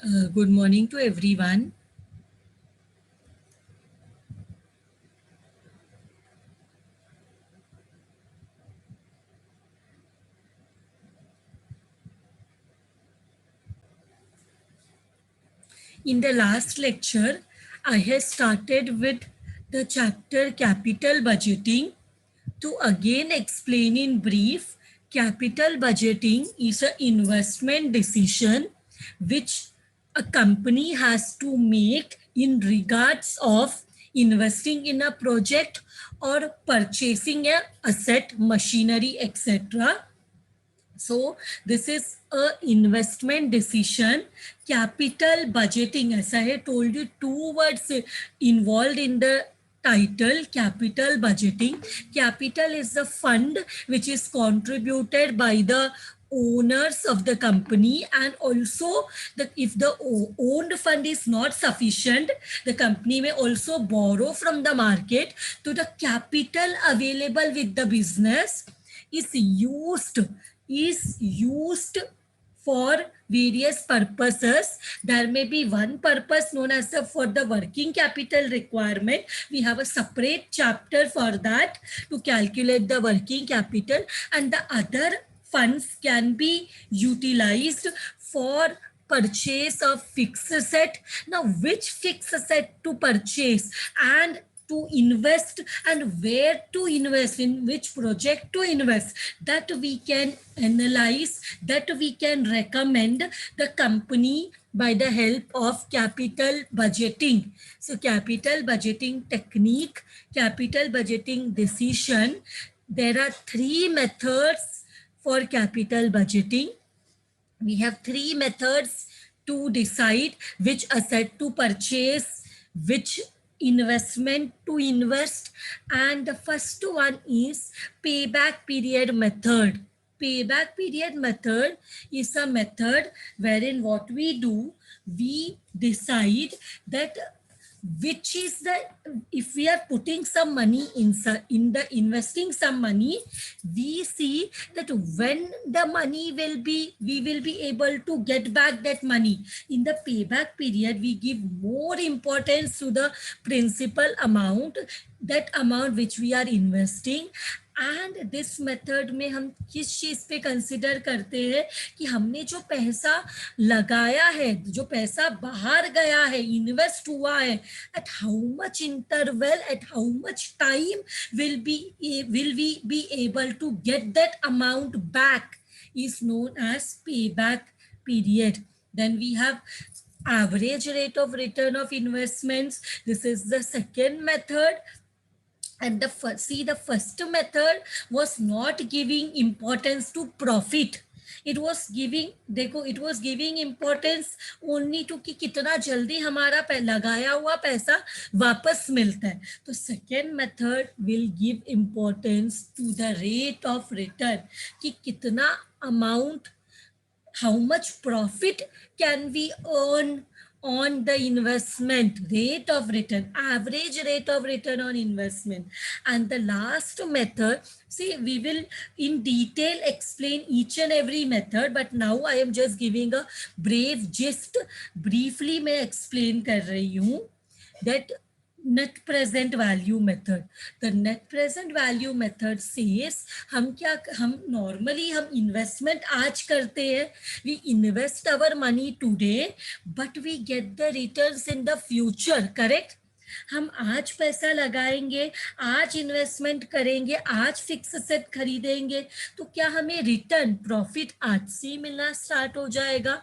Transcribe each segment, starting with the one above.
Good morning to everyone. In the last lecture, I have started with the chapter Capital Budgeting. To again explain in brief, capital budgeting is an investment decision which a company has to make in regards of investing in a project or purchasing a asset, machinery, etc. So this is a investment decision. Capital budgeting, as I had told you, two words involved in the title, capital budgeting. Capital is the fund which is contributed by the owners of the company, and also that if the owned fund is not sufficient, the company may also borrow from the market to the capital available with the business is used for various purposes. There may be one purpose known as for the working capital requirement. We have a separate chapter for that to calculate the working capital, and the other funds can be utilized for purchase of fixed asset. Now, which fixed asset to purchase and to invest, and where to invest, in which project to invest, that we can analyze, that we can recommend the company by the help of capital budgeting. So capital budgeting technique, capital budgeting decision, there are three methods for capital budgeting. We have three methods to decide which asset to purchase, which investment to invest, and the first one is payback period method. Payback period method is a method wherein what we do, we decide that which is the, if we are putting some money in the investing some money, we see that when the money will be, we will be able to get back that money. In the payback period, we give more importance to the principal amount, that amount which we are investing. And this method में हम किस चीज पे consider करते हैं कि हमने जो पैसा लगाया है, जो पैसा बाहर गया है, इन्वेस्ट हुआ है, at how much interval, at how much time will we be able to get that amount back, is known as payback period. Then we have average rate of return of investments. This is the second method. And the first method was not giving importance to profit. It was giving, देखो, it was giving importance only to कि कितना जल्दी हमारा लगाया हुआ पैसा वापस मिलता है. तो second method will give importance to the rate of return, कि कितना amount, how much profit can we earn on the investment, rate of return, average rate of return on investment. And the last method, see, we will in detail explain each and every method, but now I am just giving a brief gist. Briefly मैं explain कर रही हूँ that net present value method. The net present value method says हम normally हम investment आज करते हैं, we invest our money today but we get the returns in the future, correct? हम आज पैसा लगाएंगे, आज इन्वेस्टमेंट करेंगे, आज फिक्स एसेट खरीदेंगे, तो क्या हमें रिटर्न प्रॉफिट आज से ही मिलना स्टार्ट हो जाएगा?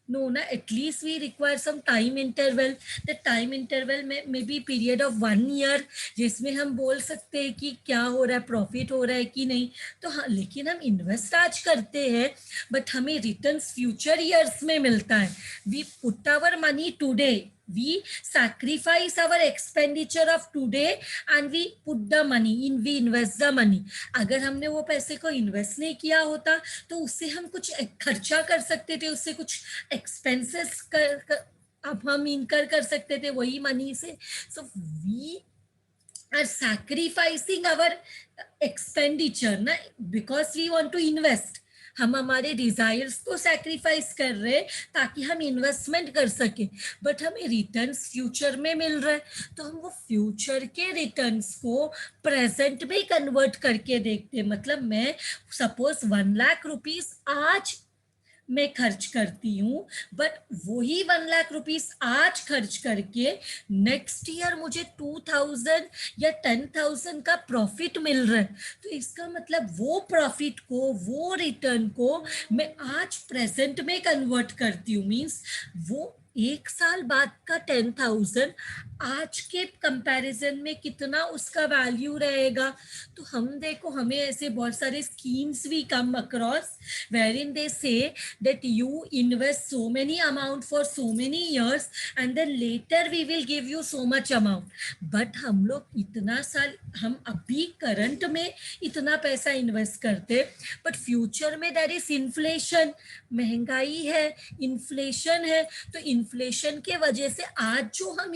No, na, at least we require some time interval. The time interval may be period of 1 year, जिसमें हम बोल सकते हैं कि क्या हो रहा है, प्रॉफिट हो रहा है कि नहीं. तो हाँ, लेकिन हम इन्वेस्ट आज करते हैं बट हमें रिटर्न्स फ्यूचर ईयर्स में मिलता है. We put our money today, we sacrifice our expenditure of today and we put the money in, we invest the money. अगर हमने वो पैसे को इन्वेस्ट नहीं किया होता तो उससे हम कुछ खर्चा कर सकते थे, उससे कुछ एक्सपेंसेस अब हम इनकर कर सकते थे वही मनी से. So we are sacrificing our expenditure na, because we want to invest. हम हमारे डिजायर्स को सैक्रिफाइस कर रहे हैं ताकि हम इन्वेस्टमेंट कर सके, बट हमें रिटर्न्स फ्यूचर में मिल रहा है, तो हम वो फ्यूचर के रिटर्न्स को प्रेजेंट में कन्वर्ट करके देखते हैं। मतलब मैं सपोज 1 लाख रुपीज आज मैं खर्च करती हूँ, बट वही 1 लाख रुपीस आज खर्च करके नेक्स्ट ईयर मुझे 2,000 या 10,000 का प्रॉफिट मिल रहा है, तो इसका मतलब वो प्रॉफिट को, वो रिटर्न को मैं आज प्रेजेंट में कन्वर्ट करती हूँ। मीन्स वो 1 साल बाद का 10,000 आज के कंपैरिजन में कितना उसका वैल्यू रहेगा। तो हम देखो, हमें ऐसे बहुत सारे स्कीम्स भी कम अक्रॉस वेर इन दे से that you invest so many amount for so many years and then later we will give you so much amount, but हम लोग इतना साल, हम अभी करंट में इतना पैसा इन्वेस्ट करते, बट फ्यूचर में देयर इज इन्फ्लेशन, महंगाई है, इन्फ्लेशन है, तो इन्फ्लेशन के वजह से आज जो हम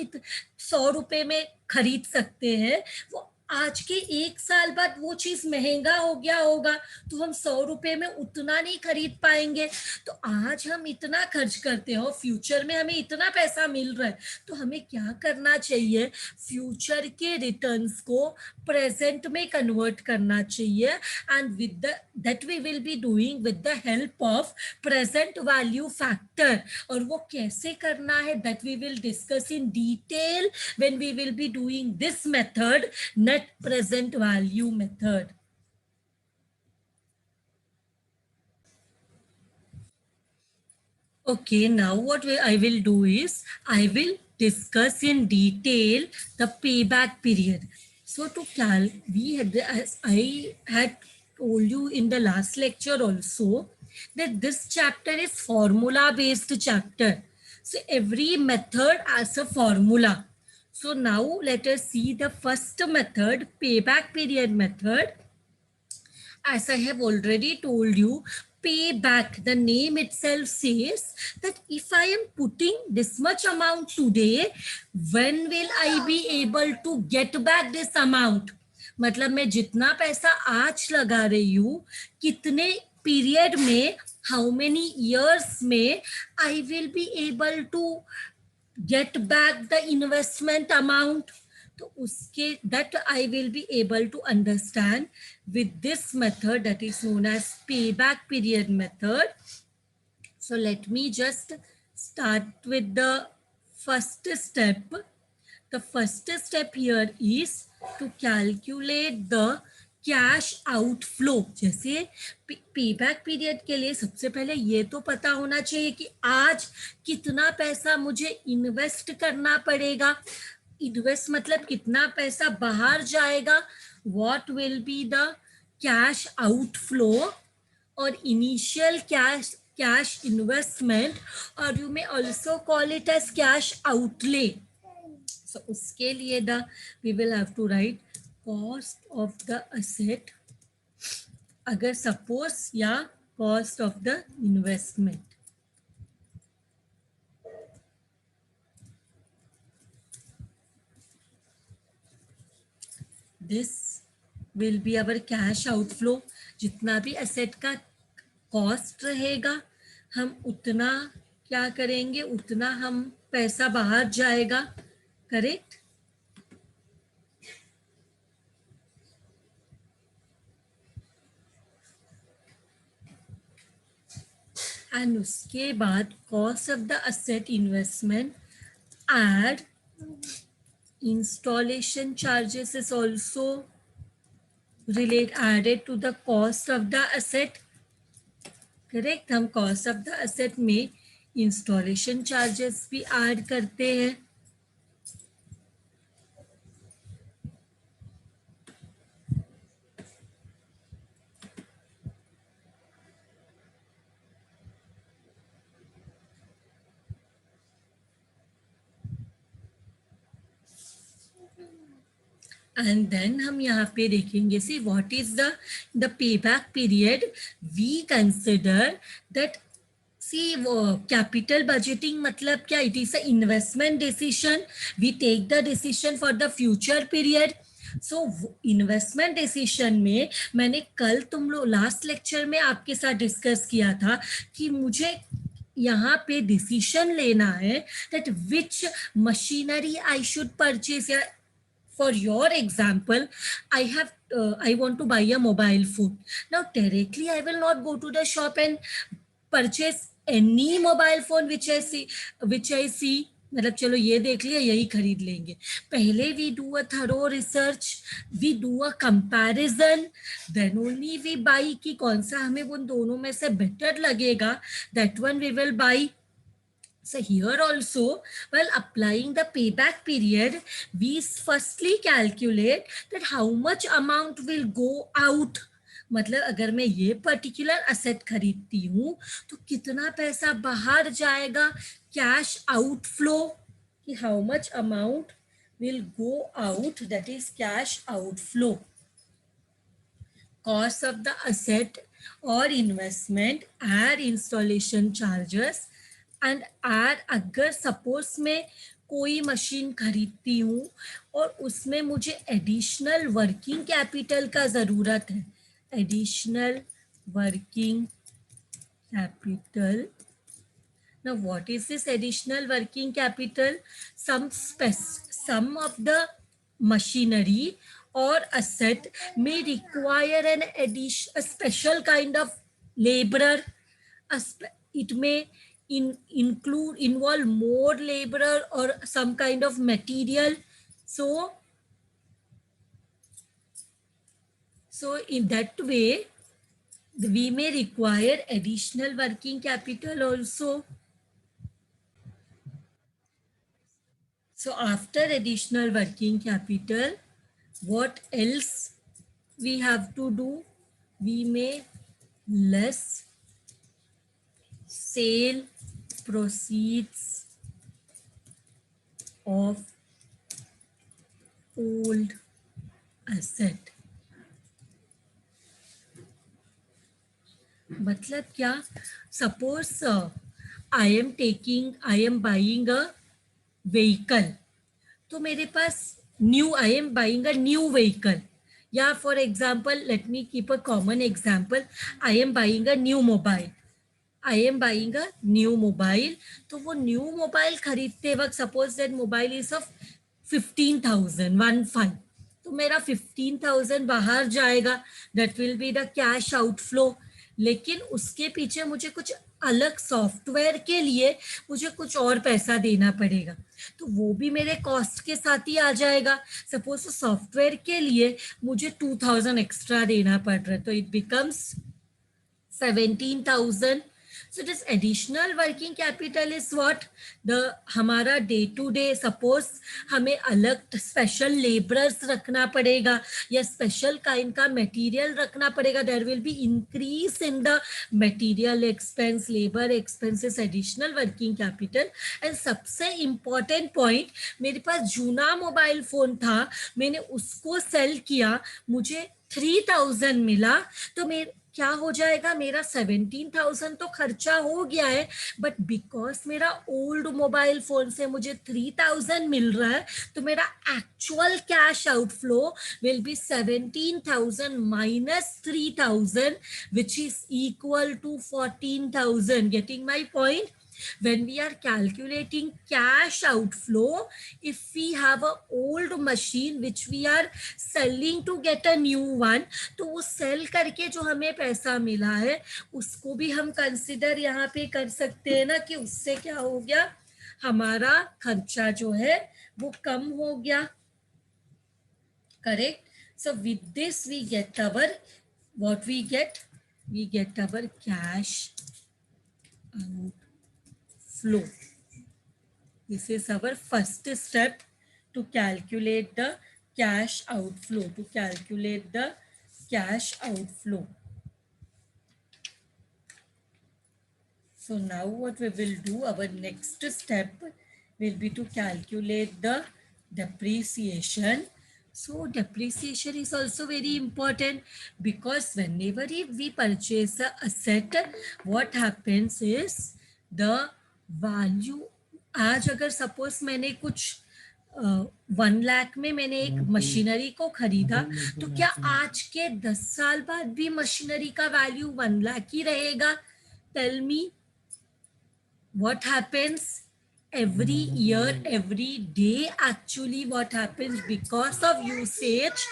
100 रुपए में खरीद सकते हैं, वो आज के 1 साल बाद वो चीज महंगा हो गया होगा, तो हम 100 रुपए में उतना नहीं खरीद पाएंगे। तो आज हम इतना खर्च करते हो, फ्यूचर में हमें इतना पैसा मिल रहा है, तो हमें क्या करना चाहिए, फ्यूचर के रिटर्न्स को प्रेजेंट में कन्वर्ट करना चाहिए, and with the that we will be doing with the help of present value factor. और वो कैसे करना है, that we will discuss in detail when we will be doing this method, net present value method. Okay, now what I will do is I will discuss in detail the payback period. So to we had, as I had told you in the last lecture also, that this chapter is formula based chapter. So every method as a formula. So now let us see the first method, payback period method. As I have already told you, payback, the name itself says that if I am putting this much amount today, when will I be able to get back this amount? मतलब मैं जितना पैसा आज लगा रही हूँ, कितने period में, हाउ मेनी ईयर्स में I will be able to get back the investment amount. तो उसके that I will be able to understand with this method that is known as payback period method. So let me just start with the first step. The first step here is to calculate the cash outflow. जैसे payback period के लिए सबसे पहले ये तो पता होना चाहिए कि आज कितना पैसा मुझे इन्वेस्ट करना पड़ेगा। इन्वेस्ट मतलब कितना पैसा बाहर जाएगा, what will be the cash outflow or initial cash investment, और you may also call it as cash outlay. So उसके लिए the we will have to write cost of the asset, अगर सपोज, या cost of the investment. This will be our cash outflow. जितना भी asset का cost रहेगा, हम उतना क्या करेंगे, उतना हम पैसा बाहर जाएगा, करेक्ट। एंड उसके बाद cost of the asset investment add installation charges is also added to the cost of the asset, correct. हम कॉस्ट ऑफ द असेट में इंस्टॉलेशन चार्जेस भी ऐड करते हैं। एंड देन हम यहाँ पे देखेंगे, see what is the payback period we consider that. See capital budgeting मतलब क्या, it is a investment decision, we take the decision for the future period. So investment decision में मैंने कल तुम लोग लास्ट लेक्चर में आपके साथ डिस्कस किया था कि मुझे यहाँ पे डिसीजन लेना है that which machinery I should purchase. या for your example, I want to buy a mobile phone. Now directly I will not go to the shop and purchase any mobile phone which I see. मतलब चलो ये देख लिया, यही खरीद लेंगे. पहले we do a thorough research, we do a comparison, then only we buy कि कौन सा हमें उन दोनों में से बेटर लगेगा, that one we will buy. So here also, while applying the payback period, we firstly calculate that how much amount will go out. मतलब अगर मैं ये पर्टिकुलर असेट खरीदती हूँ तो कितना पैसा बाहर जाएगा, कैश आउटफ्लो, कि how much amount will go out, that is cash outflow. Cost of the asset or investment, add installation charges and add, अगर सपोज मैं कोई मशीन खरीदती हूँ और उसमें मुझे एडिशनल वर्किंग कैपिटल का ज़रूरत है, additional working capital. Now what is this additional working capital? Some of the machinery or asset may require a special kind of laborer. It may involve more laborer or some kind of material. So in that way, we may require additional working capital also. So after additional working capital, what else we have to do? We may less sale proceeds of old asset. मतलब क्या? Suppose I am buying a vehicle. तो मेरे पास I am buying a new vehicle. या for example, let me keep a common example. I am buying a new mobile. तो वो new mobile खरीदते वक्त suppose that mobile is of 15,000 तो मेरा 15,000 बाहर जाएगा, that will be the cash outflow. लेकिन उसके पीछे मुझे कुछ अलग सॉफ्टवेयर के लिए मुझे कुछ और पैसा देना पड़ेगा, तो वो भी मेरे कॉस्ट के साथ ही आ जाएगा. सपोज सॉफ्टवेयर के लिए मुझे 2,000 एक्स्ट्रा देना पड़ रहा है, तो it becomes 17,000. So this additional working capital is what? हमारा डे टू डे, सपोज हमें अलग स्पेशल लेबरर्स रखना पड़ेगा या स्पेशल काइंड का मटेरियल रखना पड़ेगा. There will be increase in the material expense, labour expenses, additional working capital. And सबसे इम्पॉर्टेंट पॉइंट, मेरे पास जूना मोबाइल फोन था, मैंने उसको सेल किया, मुझे 3,000 मिला, तो मेरे क्या हो जाएगा, मेरा 17,000 तो खर्चा हो गया है, बट बिकॉज मेरा ओल्ड मोबाइल फोन से मुझे 3,000 मिल रहा है, तो मेरा actual cash outflow will be 17,000 minus 3,000 which is equal to 14,000. Getting my point? When we are calculating cash outflow, if we have a old machine which we are selling to get a new one, तो वो cell करके जो हमें पैसा मिला है उसको भी हम कंसिडर यहाँ पे कर सकते हैं ना, कि उससे क्या हो गया, हमारा खर्चा जो है वो कम हो गया. Correct. So with this we get our, what we get our cash outflow. This is our first step to calculate the cash outflow. So now what we will do, our next step will be to calculate the depreciation. So depreciation is also very important, because whenever we purchase a asset, what happens is the value, आज अगर suppose मैंने कुछ 1 लाख में मैंने एक machinery को खरीदा, तो क्या आज के 10 साल बाद भी मशीनरी का वैल्यू 1 लाख ही रहेगा? Tell me what happens every year, every day? Actually what happens, because of usage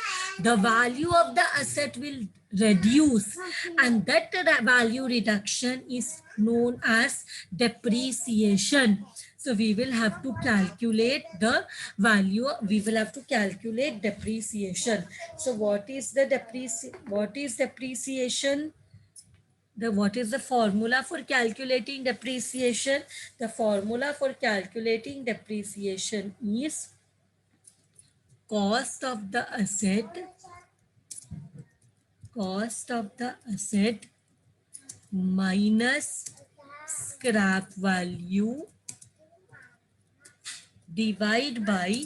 the value of the asset will reduce, and that value reduction is known as depreciation. So we will have to calculate the value, we will have to calculate depreciation. So what is the depreciation? What is the formula for calculating depreciation? The formula for calculating depreciation is cost of the asset minus scrap value divide by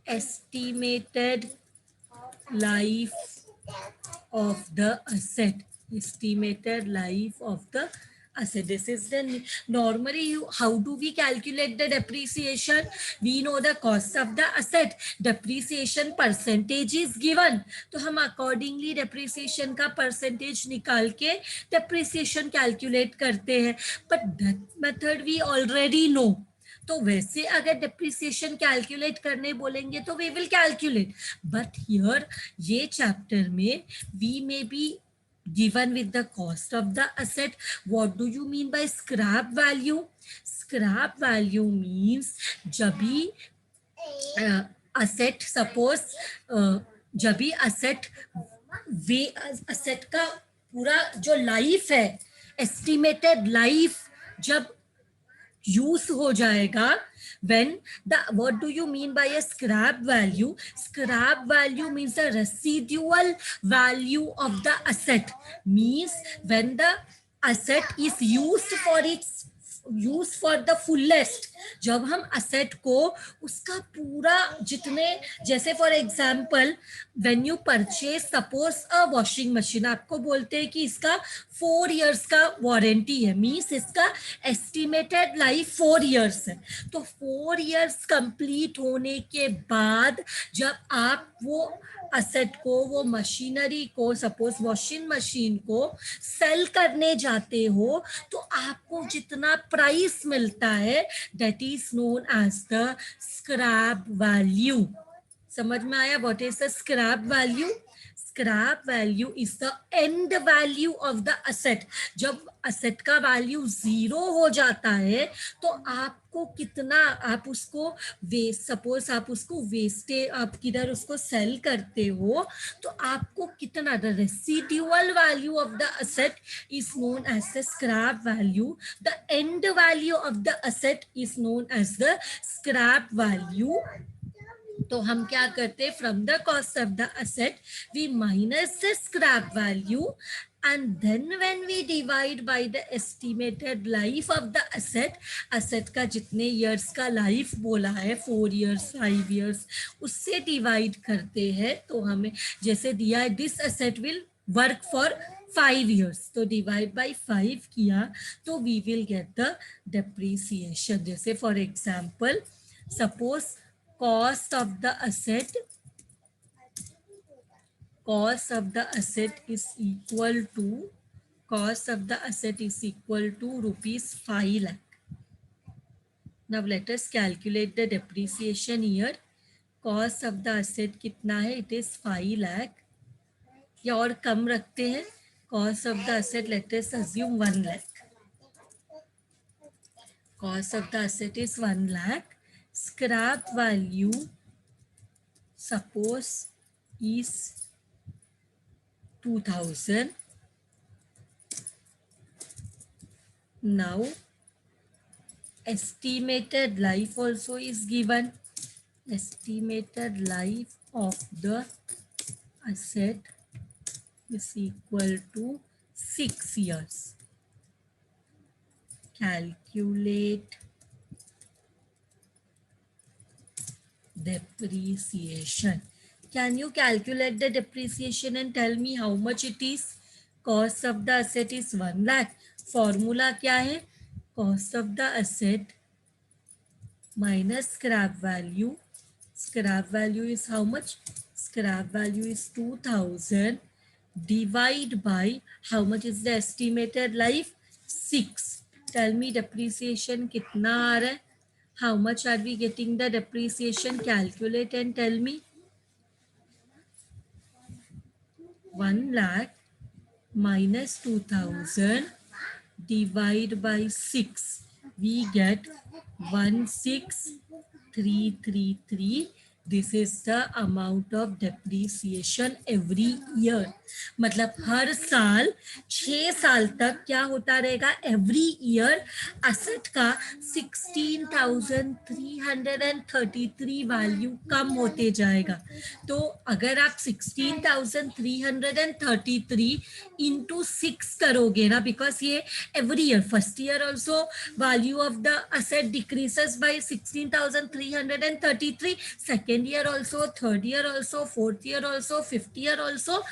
estimated life of the asset. Estimated life of the asset. This is the normally how do we calculate the depreciation? We know the cost of the asset, depreciation percentage is given, तो हम accordingly depreciation का percentage निकाल के depreciation calculate करते हैं. But that method we already know. तो वैसे अगर डिप्रिसिएशन कैलकुलेट करने बोलेंगे तो we will calculate, but here ये चैप्टर में we may be given with the cost of the asset. What do you mean by scrap value? Scrap value means जब भी asset suppose जब भी asset का पूरा जो लाइफ है, एस्टिमेटेड लाइफ जब यूज हो जाएगा, when the what do you mean by a scrap value? Scrap value means the residual value of the asset, means when the asset is used for the fullest, जब हम asset को उसका पूरा जितने, जैसे for example when you purchase suppose a washing machine, आपको बोलते हैं कि इसका 4 years का वारंटी है, मीन्स इसका एस्टिमेटेड लाइफ 4 years है. तो 4 years कंप्लीट होने के बाद जब आप वो असेट को, वो मशीनरी को, सपोज वॉशिंग मशीन को सेल करने जाते हो, तो आपको जितना प्राइस मिलता है that is known as the scrap value. समझ में आया? What is the scrap value? Scrap value is the end value of the asset. जब असेट का वैल्यू 0 हो जाता है तो आपको कितना, आप उसको वेस्ट, सपोज आप उसको वेस्टे, आप किधर उसको सेल करते हो, तो आपको कितना, the residual value of the asset is known as the scrap value. The end value of the asset is known as the scrap value. तो हम क्या करते, from the cost of the asset we minus the scrap value, and then when we divide by the estimated life of the asset का जितने years का life बोला है, 4 years 5 years, उससे divide करते हैं. तो हमें जैसे दिया है this asset will work for 5 years, तो divide by 5 किया तो we will get the depreciation. जैसे for example suppose cost of the asset is equal to rupees 5 lakh. Now let us calculate the depreciation here. Cost of the asset कितना है? It is 5 lakh. या और कम रखते हैं, cost of the asset let us assume 1 lakh. Cost of the asset is 1 lakh. Scrap value suppose is 2000. Now estimated life also is given. Estimated life of the asset is equal to 6 years. Calculate depreciation. Can you calculate the depreciation and tell me how much it is? Cost of the asset is 1 lakh. Formula क्या है? Cost of the asset minus scrap value Scrap value is how much? Scrap value is 2000. Divide by how much is the estimated life? 6. Tell me depreciation kitna aa raha hai? How much are we getting the depreciation? Calculate and tell me. 1 lakh minus 2000 divide by 6. We get 16333. This is the amount of depreciation every year. मतलब हर साल 6 साल तक क्या होता रहेगा? Every year asset का 16,333 value कम होते जाएगा. तो अगर आप 16,333 इंटू 6 करोगे ना, बिकॉज ये every year, first year also value of the asset decreases by 16,333, second year also, third year also, fourth year also, fifth year also,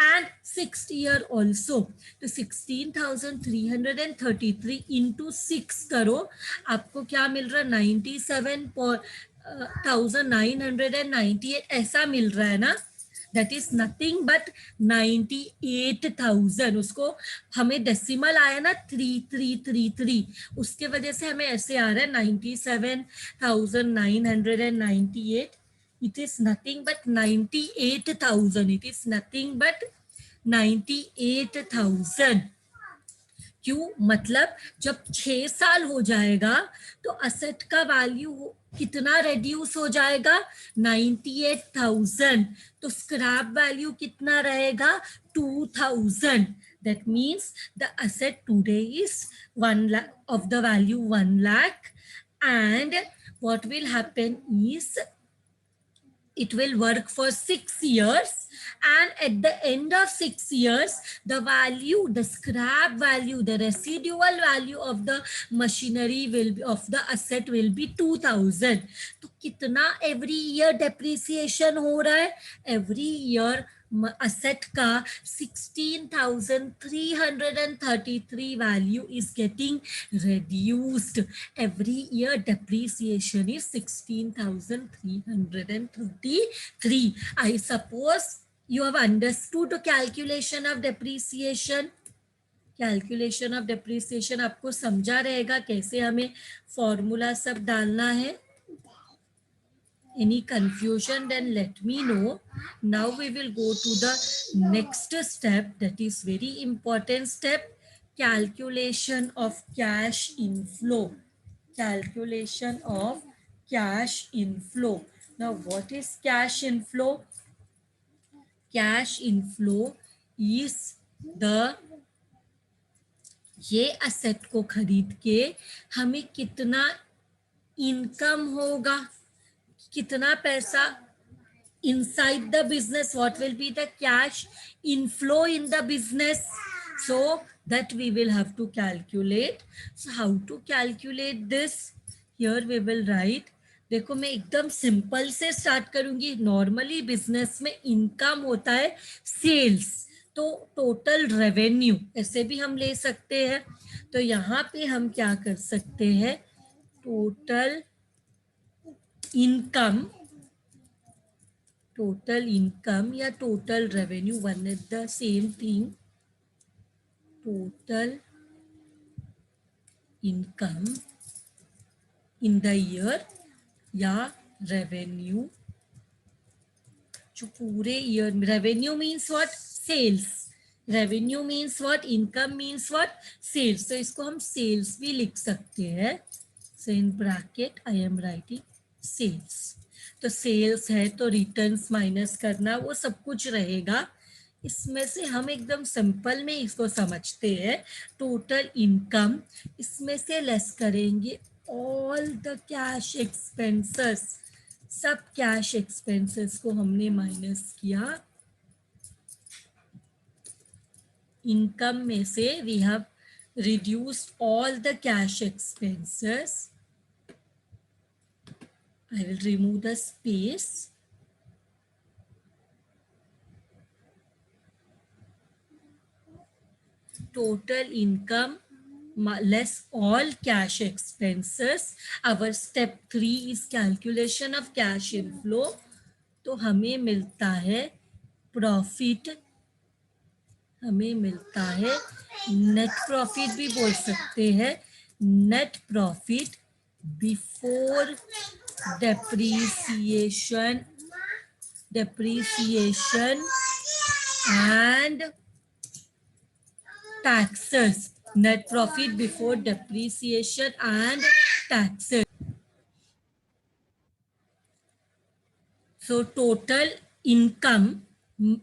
and sixth year also. तो 16,333 into 6 करो, आपको क्या मिल रहा है? 97,998 ऐसा मिल रहा है ना. That is nothing but 98,000. उसको हमें डेसिमल आया ना 3333, उसके वजह से हमें ऐसे आ रहा है 97,998. It is nothing but 98,000. It is nothing but 98,000. क्यों? मतलब जब 6 साल हो जाएगा तो असेट का वैल्यू कितना रेड्यूस हो जाएगा? 98,000. तो स्क्रैप वैल्यू कितना रहेगा? 2,000. That means the asset today is 1 lakh, of the value 1 lakh, and what will happen is it will work for 6 years, and at the end of 6 years the value, the scrap value, the residual value of the machinery will be, of the asset will be 2,000. तो कितना every year depreciation हो रहा है? every year asset का 16,333 value is getting reduced. Every year depreciation is 16,333. I suppose you have understood the calculation of depreciation. Calculation of depreciation आपको समझा रहेगा कैसे हमें फॉर्मूला सब डालना है. Any confusion, then let me know. Now we will go to the next step, that is very important step, calculation of cash inflow. Calculation of cash inflow. Now what is cash inflow? Cash inflow is the, ये asset को खरीद के हमें कितना income होगा, कितना पैसा inside the business, what will be the cash inflow in the business, so that we will have to calculate. So how to calculate this? Here we will write. देखो मैं एकदम सिंपल से स्टार्ट करूंगी. Normally business में income होता है sales, तो total revenue ऐसे भी हम ले सकते हैं. तो यहाँ पे हम क्या कर सकते हैं? टोटल इनकम, total income या total revenue, one is the same thing. Total income in the year या revenue जो पूरे ईयर में. revenue means what? sales. revenue means what? income means what? sales. तो इसको हम sales भी लिख सकते हैं. so in bracket I am writing sales. तो सेल्स है तो रिटर्न्स माइनस करना वो सब कुछ रहेगा. इसमें से हम एकदम सिंपल में इसको समझते हैं. टोटल इनकम, इसमें से लेस करेंगे ऑल द कैश एक्सपेंसेस. सब कैश एक्सपेंसेस को हमने माइनस किया. इनकम में से we have reduced all the cash expenses. I will remove the space. Total income less all cash expenses. Our step 3 is calculation of cash inflow. तो हमें मिलता है प्रॉफिट, हमें मिलता है नेट प्रॉफिट भी बोल सकते हैं, net profit before depreciation, depreciation and taxes. Net profit before depreciation and taxes. So total income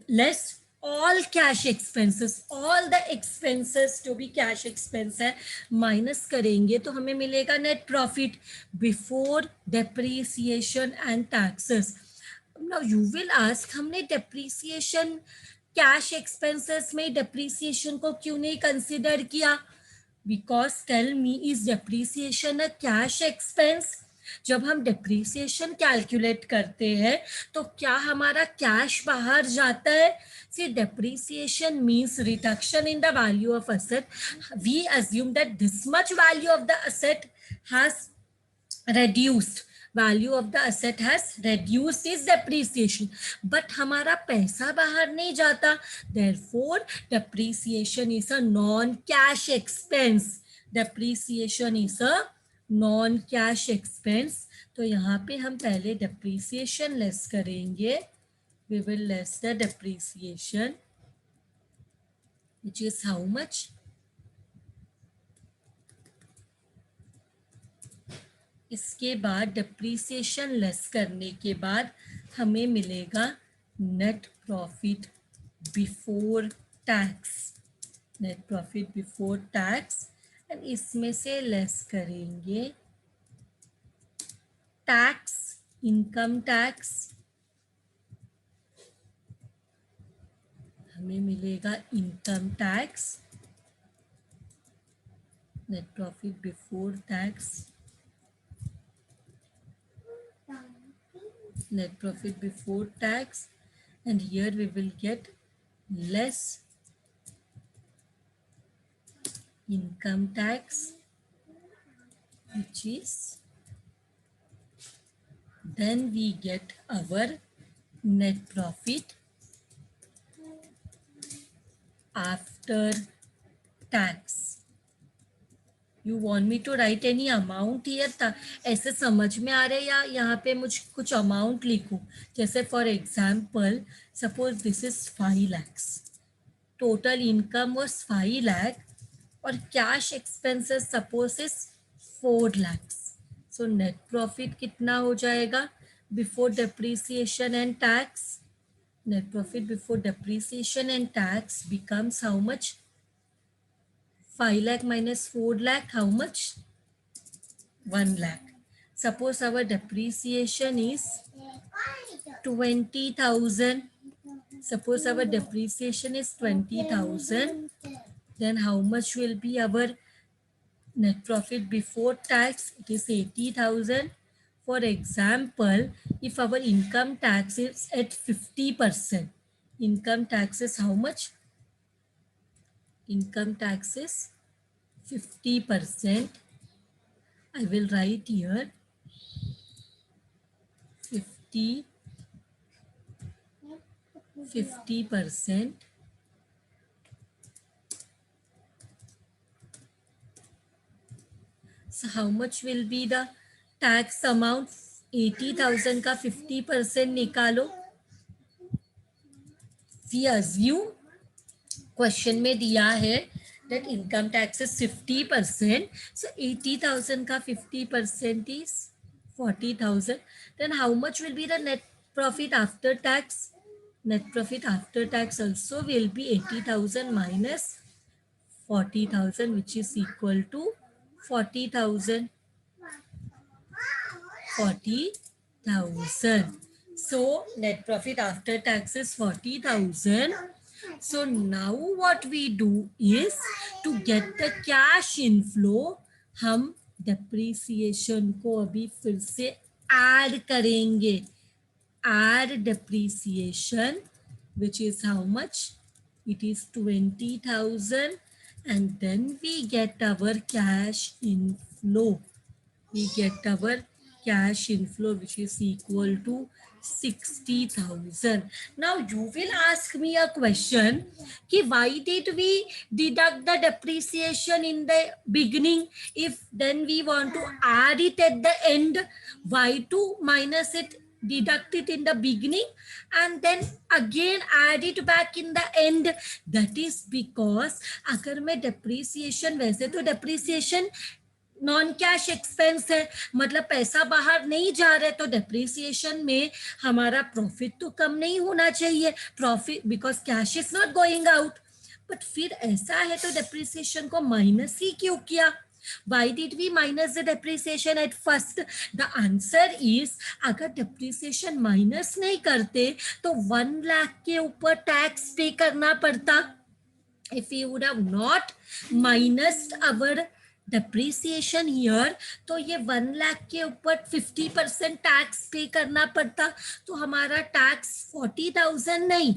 less all cash expenses, all the expenses to be cash expense है माइनस करेंगे तो हमें मिलेगा net profit before depreciation and taxes. Now you will ask, हमने depreciation cash expenses में depreciation को क्यों नहीं कंसिडर किया? Because tell me, is depreciation a cash expense? जब हम डेप्रीसिएशन कैलकुलेट करते हैं तो क्या हमारा कैश बाहर जाता है? See depreciation means reduction in the value of asset. We assume that this much value of the asset has reduced, value of the asset has reduced is depreciation, but हमारा पैसा बाहर नहीं जाता, therefore depreciation is a non cash expense. depreciation is a non cash expense. तो यहाँ पे हम पहले depreciation लेस करेंगे. we will less the depreciation, which is how much? इसके बाद डेप्रीसिएशन लेस करने के बाद हमें मिलेगा net profit before tax, net profit before tax. And इसमें से लेस करेंगे टैक्स, इनकम टैक्स. हमें मिलेगा income tax, net profit before tax, net profit before tax, and here we will get less income tax, which is, then we get our net profit after tax. You want me to write any amount here? ऐसे समझ में आ रहे या यहाँ पे मुझे कुछ amount लिखूं? जैसे for example suppose this is 5 lakhs, total income was 5 lakh और cash expenses suppose is 4 lakhs. So net profit कितना हो जाएगा before depreciation and tax? Net profit before depreciation and tax becomes how much? 5 lakh minus 4 lakh, how much? 1 lakh. Suppose our depreciation is 20,000. Suppose our depreciation is 20,000. Then how much will be our net profit before tax? It is 80,000. For example, if our income tax is at 50%, income tax is how much? Income tax is 50%. I will write here 50%. So how much will be the tax amount? 80,000 का 50% निकालो. We assume question में दिया है that income tax is 50%. So 80,000 का 50% is 40,000. Then how much will be the net profit after tax? Net profit after tax also will be 80,000 minus 40,000, which is equal to 40,000. 40,000. So net profit after tax is 40,000. So now what we do is to get the cash inflow, हम depreciation को अभी फिर से add करेंगे. Add depreciation, which is how much? It is 20,000. and then we get our cash inflow. We get our cash inflow, which is equal to 60,000. Now you will ask me a question कि why did we deduct the depreciation in the beginning if then we want to add it at the end? Why to minus it, deduct it in the beginning and then again add it back in the end? That is because अगर मैं depreciation, वैसे तो depreciation non cash expense है, मतलब पैसा बाहर नहीं जा रहा है, तो डेप्रिसिएशन में हमारा प्रॉफिट तो कम नहीं होना चाहिए, profit because cash is not going out. But फिर ऐसा है तो डेप्रिसिएशन को माइनस ही क्यों किया? Why did we minus the depreciation at first? The answer is अगर depreciation माइनस नहीं करते तो 1 लाख के ऊपर टैक्स पे करना पड़ता. If we would have not minused our depreciation here, तो ये 1 लाख के ऊपर 50% टैक्स पे करना पड़ता, तो हमारा टैक्स 40,000 नहीं,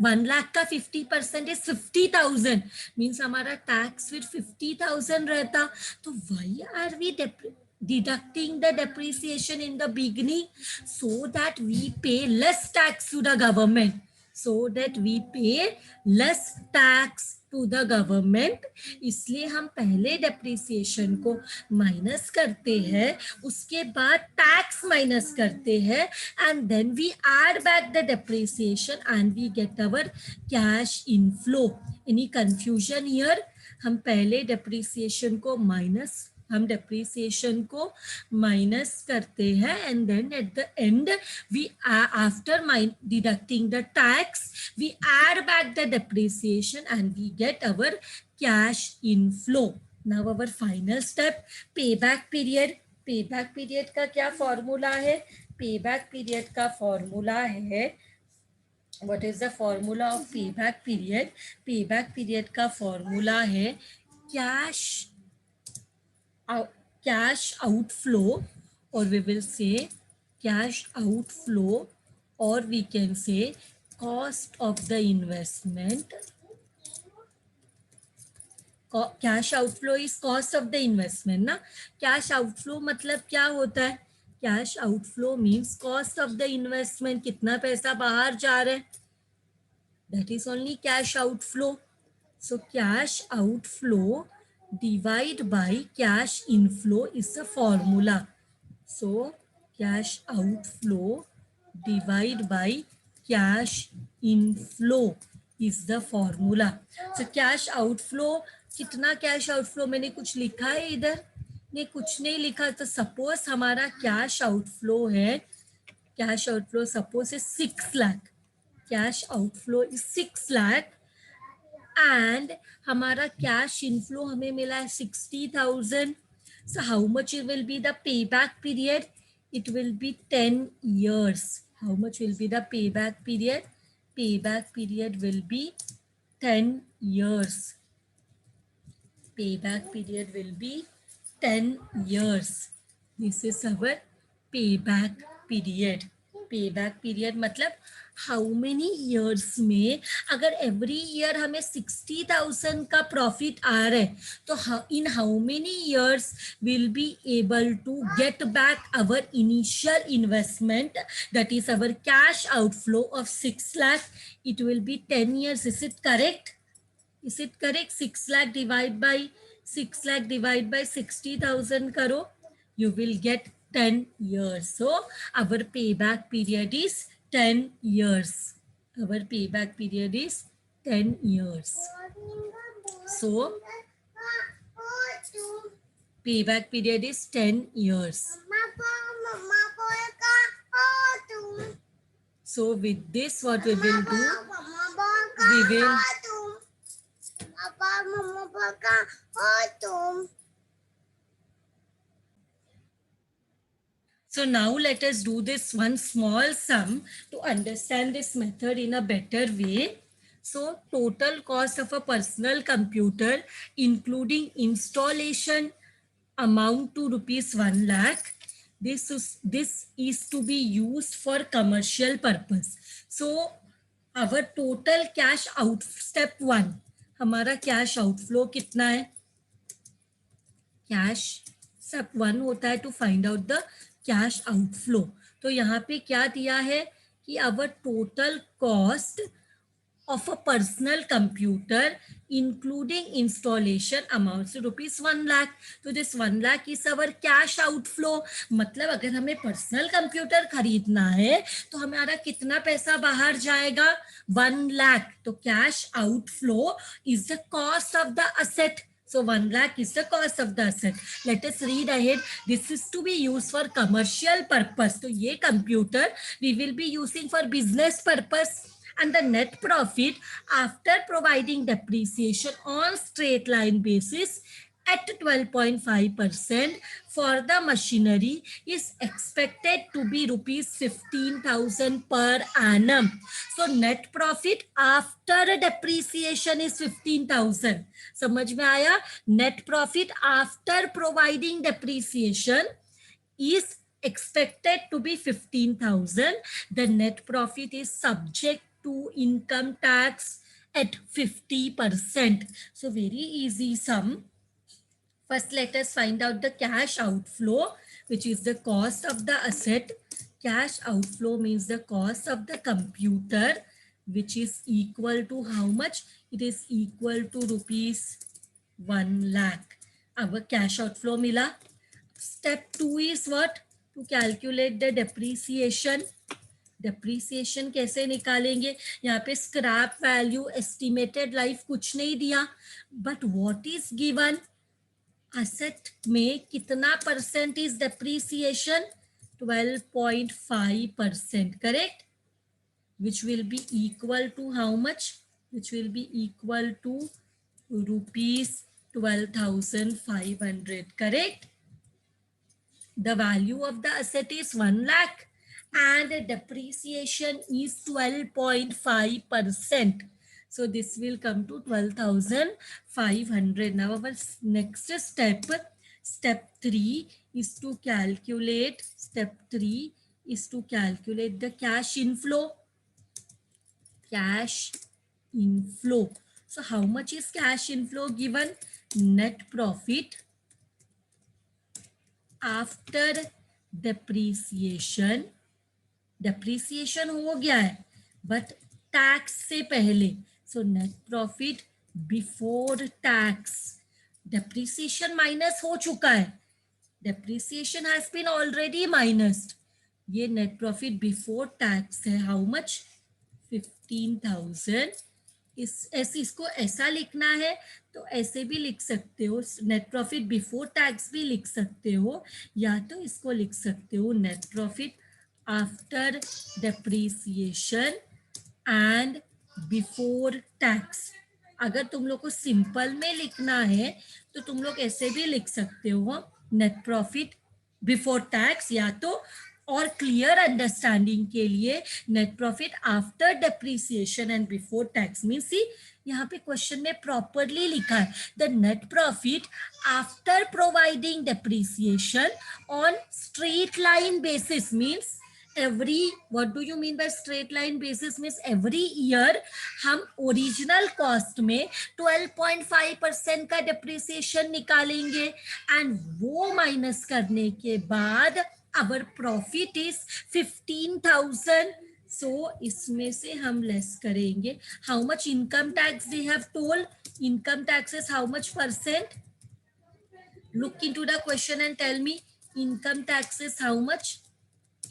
1 लाख का 50% इज 50,000, मीन्स हमारा टैक्स फिर 50,000 रहता. तो why are we deducting the depreciation in the beginning? So that we pay less tax to the government. So that we pay less tax to the government. इसलिए हम पहले depreciation को minus करते हैं, उसके बाद टैक्स माइनस करते हैं, and then we add back the depreciation and we get our cash inflow. Any confusion here? हम पहले डेप्रिसिएशन को माइनस, हम डेप्रिसिएशन को माइनस करते हैं and then at the end we after deducting the tax we add back the depreciation and we get our cash inflow. Now our final step, payback period. Payback period का क्या formula है? Payback period का formula है, what is the formula of payback period? Payback period का formula है cash outflow, or we will say cash outflow, or we can say cost of the investment. Cash outflow is cost of the investment ना. Cash outflow मतलब क्या होता है? Cash outflow means cost of the investment, कितना पैसा बाहर जा रहा है, that is only cash outflow. So cash outflow divide by cash inflow is the formula. So cash outflow divide by cash inflow is the formula. So cash outflow, कितना cash outflow, मैंने कुछ लिखा है इधर? नहीं, कुछ नहीं लिखा. तो सपोज हमारा कैश आउटफ्लो है, cash outflow suppose is 6 lakh, cash outflow is 6 lakh and हमारा कैश इनफ्लो हमें मिला है 60,000. So how much will be the pay back period? It will be 10 years. How much will be the payback period? Payback period will be 10 years. Payback period will be 10 years. This is our payback period. Payback period मतलब how many years में, अगर every year हमें 60,000 का profit आ रहा है तो in how many years will be able to get back our initial investment, that is our cash outflow of 6 lakh. It will be 10 years. Is it correct? Is it correct? 6 lakh divide by 60,000 karo, you will get 10 years. So our payback period is 10 years. Our payback period is 10 years. So payback period is 10 years. So with this, what we will do, we will So now let us do this one small sum to understand this method in a better way. So total cost of a personal computer including installation amount to rupees 1 lakh. This is to be used for commercial purpose. So our total cash out, step 1, हमारा cash outflow कितना है? Cash सब 1 होता है to find out the cash outflow. तो यहाँ पे क्या दिया है कि our total cost of a personal computer including installation amounts to rupees 1 lakh. तो this 1 lakh is our cash outflow. मतलब अगर हमें पर्सनल कंप्यूटर खरीदना है तो हमारा कितना पैसा बाहर जाएगा? 1 lakh. तो cash outflow is the cost of the asset. So 1 lakh is the cost of the asset. Let us read ahead. This is to be used for commercial purpose. तो ये computer we will be using for business purpose. And the net profit after providing depreciation on straight line basis at 12.5% for the machinery is expected to be rupees 15,000 per annum. So net profit after depreciation is 15,000. समझ में आया? Net profit after providing depreciation is expected to be 15,000. The net profit is subject to income tax at 50%. So very easy sum. First, let us find out the cash outflow, which is the cost of the asset. Cash outflow means the cost of the computer, which is equal to how much? It is equal to rupees 1 lakh. Our cash outflow mila. Step 2 is what? To calculate the depreciation. Depreciation कैसे निकालेंगे? यहाँ पे scrap value, estimated life कुछ नहीं दिया, but what is given? Asset में कितना percent is depreciation? 12.5%, correct? Which will be equal to how much? Which will be equal to rupees 12,500, correct? The value of the asset is 1 lakh and the depreciation is 12.5%. So this will come to 12,500. Now our next step, step 3 is to calculate, the cash inflow. Cash inflow. So how much is cash inflow given? Net profit after depreciation, depreciation हो गया है but tax से पहले, so net profit before tax. Depreciation minus हो चुका है, depreciation has been already माइनस्ड. ये net profit before tax है. How much? 15,000. इसको ऐसा लिखना है तो ऐसे भी लिख सकते हो, नेट प्रॉफिट बिफोर टैक्स भी लिख सकते हो, या तो इसको लिख सकते हो net profit after depreciation and before tax. अगर तुम लोग को सिंपल में लिखना है तो तुम लोग ऐसे भी लिख सकते हो नेट प्रॉफिट बिफोर टैक्स, या तो और क्लियर अंडरस्टैंडिंग के लिए net profit after depreciation and before tax. Means see यहाँ पे क्वेश्चन में प्रॉपरली लिखा है the net profit after providing depreciation on straight line basis. Means every, what do you mean by straight line basis? means every year हम original cost में 12.5% का depreciation निकालेंगे and वो माइनस करने के बाद अवर प्रॉफिट इज 15,000. सो इसमें से हम लेस करेंगे. How much income tax they have told? Income tax is how much percent? Look into the question and tell me. Income tax is how much?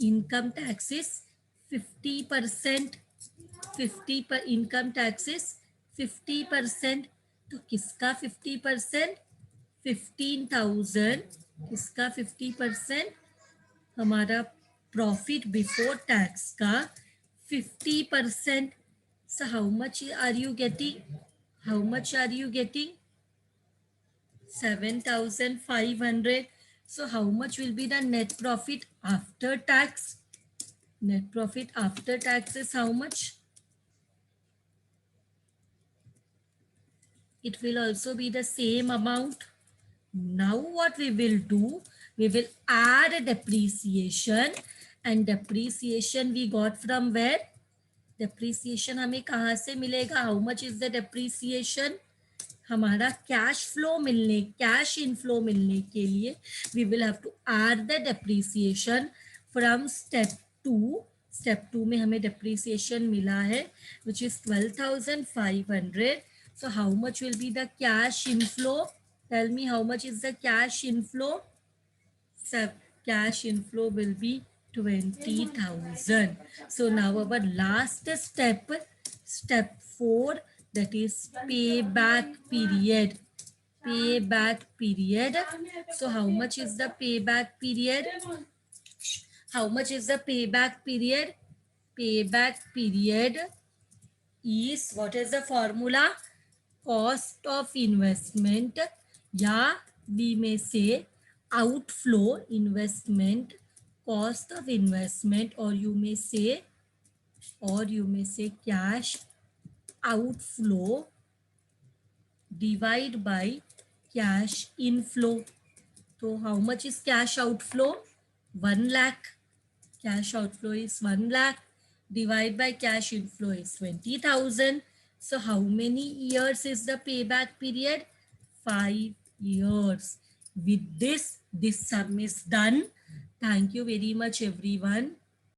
Income tax is 50%. 50 पर income tax is 50%. तो किसका 50%? 15,000. किसका 50%? हमारा profit before tax का 50%. So how much are you getting? How much are you getting? 7,500. So how much will be the net profit after tax? Net profit after tax is how much? It will also be the same amount. Now what we will do? We will add a depreciation, and depreciation we got from where? Depreciation हमें कहाँ से मिलेगा? How much is the depreciation? हमारा cash inflow मिलने के लिए we will have to add the depreciation from step 2 में हमें डेप्रिसिएशन मिला है which is 12,500. So how much will be the cash inflow? Tell me how much is the cash inflow? So cash inflow will be 20,000. So now our last step 4, that is payback period. Payback period. So how much is the payback period? How much is the payback period? Payback period is, what is the formula? Cost of investment, या we may say outflow investment, cost of investment, or you may say cash outflow divide by cash inflow. So how much is cash outflow? 1 lakh. Cash outflow is 1 lakh. Divide by cash inflow is 20,000. So how many years is the payback period? 5 years. With this sum is done. Thank you very much, everyone.